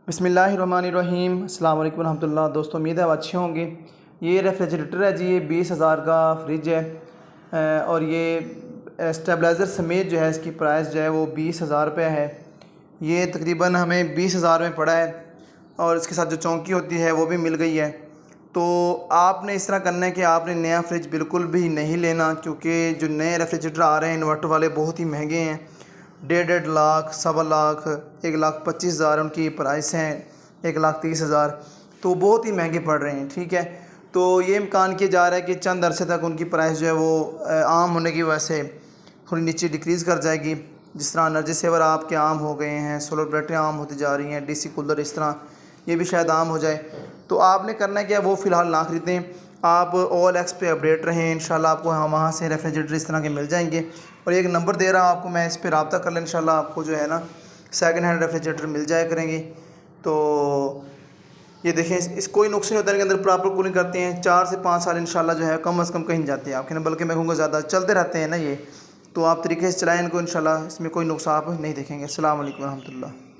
بسم اللہ الرحمن الرحیم۔ السلام علیکم ورحمۃ اللہ۔ دوستوں امید ہے آپ اچھے ہوں گے۔ یہ ریفریجریٹر ہے جی، یہ 20,000 کا فریج ہے اور یہ اسٹیبلائزر سمیت جو ہے اس کی پرائس جو ہے وہ 20,000 روپے ہے۔ یہ تقریباً ہمیں 20,000 میں پڑا ہے اور اس کے ساتھ جو چونکی ہوتی ہے وہ بھی مل گئی ہے۔ تو آپ نے اس طرح کرنا ہے کہ آپ نے نیا فریج بالکل بھی نہیں لینا، کیونکہ جو نئے ریفریجریٹر آ رہے ہیں انورٹر والے بہت ہی مہنگے ہیں۔ 1.5 لاکھ، 1.25 لاکھ، 1,25,000 ان کی پرائس ہیں، 1,30,000، تو بہت ہی مہنگے پڑ رہے ہیں، ٹھیک ہے۔ تو یہ امکان کیا جا رہا ہے کہ چند عرصے تک ان کی پرائس جو ہے وہ عام ہونے کی وجہ سے تھوڑی نیچے ڈکریز کر جائے گی۔ جس طرح انرجی سیور آپ کے عام ہو گئے ہیں، سولر بیٹری عام ہوتی جا رہی ہیں، ڈی سی کولر، اس طرح یہ بھی شاید عام ہو جائے۔ تو آپ نے کرنا ہے کہ وہ فی الحال نہ خریدیں، آپ OLX ایکس پہ اپڈیٹ رہیں، انشاءاللہ آپ کو وہاں سے ریفریجریٹر اس طرح کے مل جائیں گے۔ اور ایک نمبر دے رہا ہوں آپ کو میں، اس پہ رابطہ کر لیں، انشاءاللہ آپ کو جو ہے نا سیکنڈ ہینڈ ریفریجریٹر مل جائے کریں گے۔ تو یہ دیکھیں، اس کوئی نقص نہیں ہوتا ہے، ان کے اندر پراپر کولنگ کرتے ہیں، 4 سے 5 سال انشاءاللہ جو ہے کم از کم کہیں جاتے ہیں آپ کے نا، بلکہ میں کہوں گا زیادہ چلتے رہتے ہیں نا یہ۔ تو آپ طریقے سے چلائیں ان کو، انشاءاللہ اس میں کوئی نقص آپ نہیں دیکھیں گے۔ السلام علیکم ورحمۃ اللہ۔